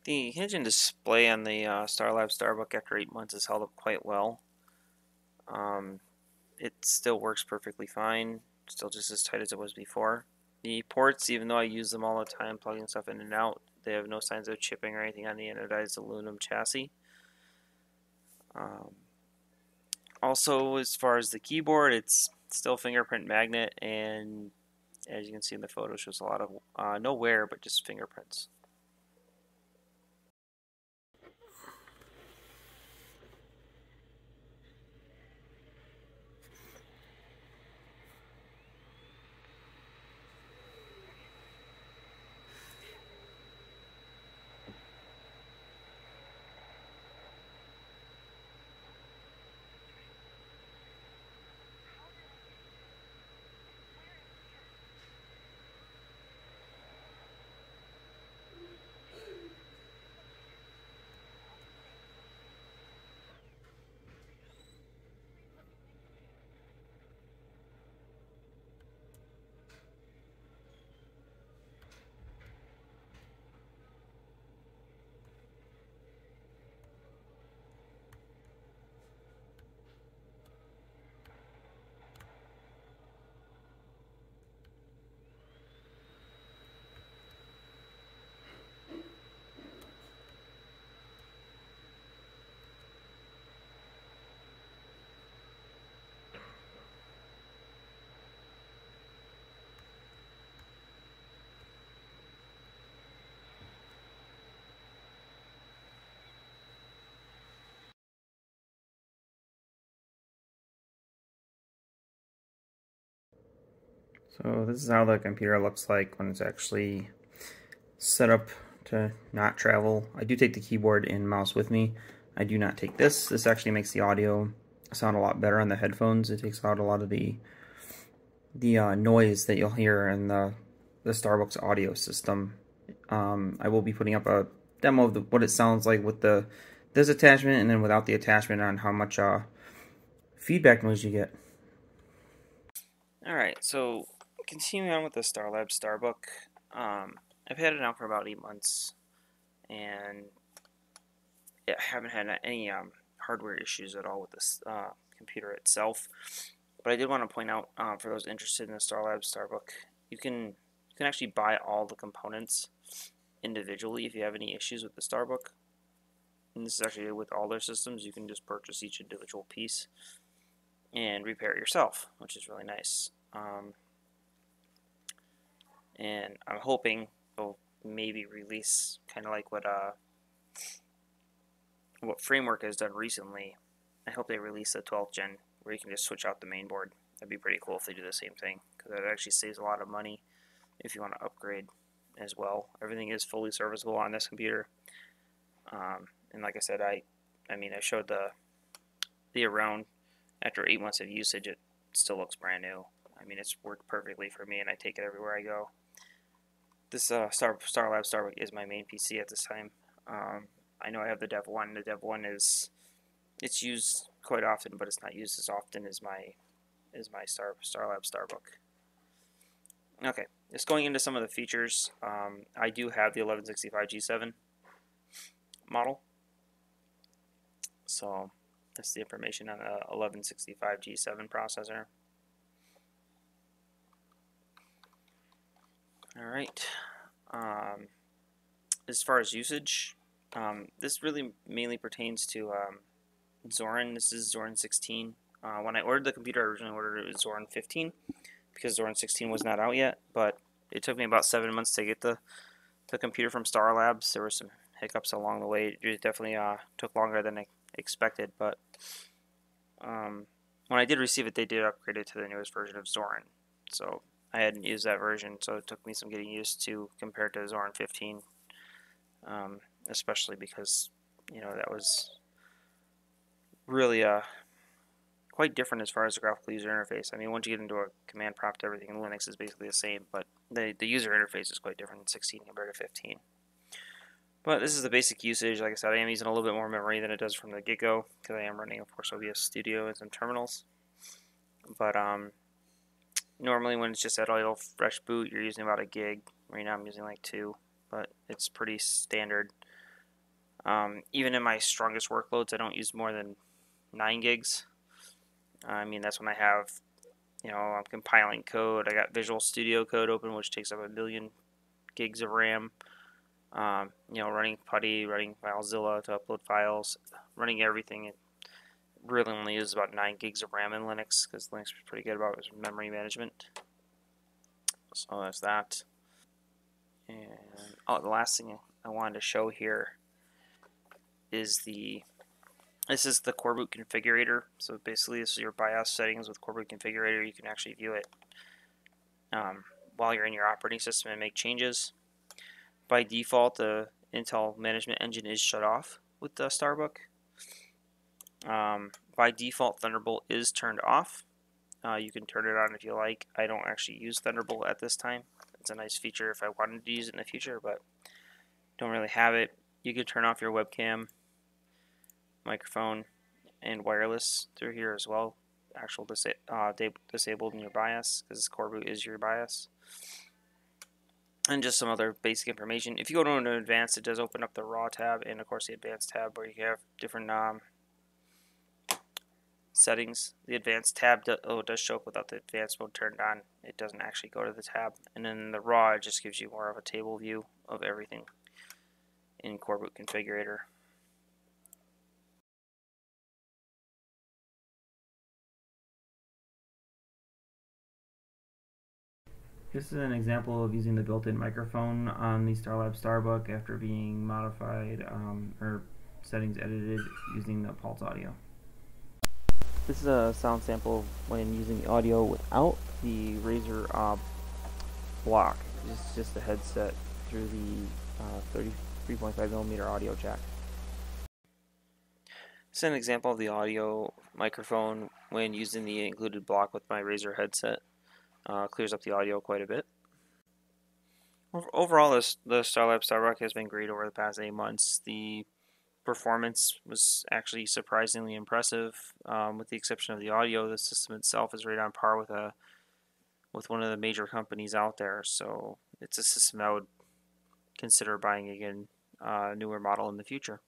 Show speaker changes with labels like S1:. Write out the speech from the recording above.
S1: The hinge and display on the Starlabs Starbook after 8 months has held up quite well. It still works perfectly fine, still just as tight as it was before. The ports, even though I use them all the time, plugging stuff in and out, they have no signs of chipping or anything on the anodized aluminum chassis. Also, as far as the keyboard, it's still fingerprint magnet, and as you can see in the photo, shows a lot of no wear, but just fingerprints. So this is how the computer looks like when it's actually set up to not travel. I do take the keyboard and mouse with me. I do not take this. This actually makes the audio sound a lot better on the headphones. It takes out a lot of the noise that you'll hear in the Starbucks audio system. I will be putting up a demo of what it sounds like with this attachment and then without the attachment on how much feedback noise you get. Alright, so continuing on with the Starlabs Starbook, I've had it now for about 8 months, and I haven't had any hardware issues at all with this computer itself. But I did want to point out, for those interested in the Starlabs Starbook, you can actually buy all the components individually if you have any issues with the Starbook. And this is actually with all their systems. You can just purchase each individual piece and repair it yourself, which is really nice. And I'm hoping they'll maybe release kind of like what Framework has done recently. I hope they release the 12th gen where you can just switch out the main board. That'd be pretty cool if they do the same thing, because that actually saves a lot of money if you want to upgrade as well. Everything is fully serviceable on this computer. And like I said, I showed the around after 8 months of usage. It still looks brand new. I mean, it's worked perfectly for me, and I take it everywhere I go. This Starlabs Starbook is my main PC at this time. I know I have the Dev 1. The Dev 1 it's used quite often, but it's not used as often as my Starlabs Starbook. Okay, just going into some of the features. I do have the 1165 G7 model. So that's the information on the 1165 G7 processor. Alright. As far as usage, this really mainly pertains to Zorin. This is Zorin 16. When I ordered the computer, I originally ordered it with Zorin 15 because Zorin 16 was not out yet, but it took me about 7 months to get the computer from Starlabs. There were some hiccups along the way. It definitely took longer than I expected, but when I did receive it, they did upgrade it to the newest version of Zorin. So I hadn't used that version, so it took me some getting used to compared to Zorin 15, especially because, you know, that was really quite different as far as the graphical user interface. I mean, once you get into a command prompt, everything in Linux is basically the same, but the user interface is quite different in 16 compared to 15. But this is the basic usage. Like I said, I am using a little bit more memory than it does from the get-go because I am running, of course, OBS Studio and some terminals. But normally when it's just at idle fresh boot, you're using about 1 gig. Right now I'm using like 2, but it's pretty standard Even in my strongest workloads, I don't use more than 9 gigs. I mean, that's when I have, I'm compiling code. I got Visual Studio Code open, which takes up 1,000,000 gigs of RAM. Running PuTTY, running FileZilla to upload files, running everything. It really only uses about 9 gigs of RAM in Linux because Linux is pretty good about its memory management. So that's that. And the last thing I wanted to show here is this is the Coreboot configurator. So basically, this is your BIOS settings with Coreboot configurator. You can actually view it while you're in your operating system and make changes. By default, the Intel management engine is shut off with the Starbook. By default, Thunderbolt is turned off. You can turn it on if you like. I don't actually use Thunderbolt at this time. It's a nice feature if I wanted to use it in the future, but don't really have it. You can turn off your webcam, microphone, and wireless through here as well. Actual disabled in your BIOS, because Coreboot is your BIOS. And just some other basic information. If you go to an advanced, it does open up the raw tab and of course the advanced tab where you have different settings. The advanced tab does show up without the advanced mode turned on. It doesn't actually go to the tab. And then the raw, it just gives you more of a table view of everything in Coreboot configurator. This is an example of using the built-in microphone on the Starlabs Starbook after being modified or settings edited using the Pulse audio. This is a sound sample when using the audio without the Razer block. It's just a headset through the 33.5mm audio jack. This is an example of the audio microphone when using the included block with my Razer headset. Clears up the audio quite a bit. Overall, the Starlabs Starbuck has been great over the past 8 months. The performance was actually surprisingly impressive. With the exception of the audio, the system itself is right on par with one of the major companies out there. So it's a system I would consider buying again, a newer model in the future.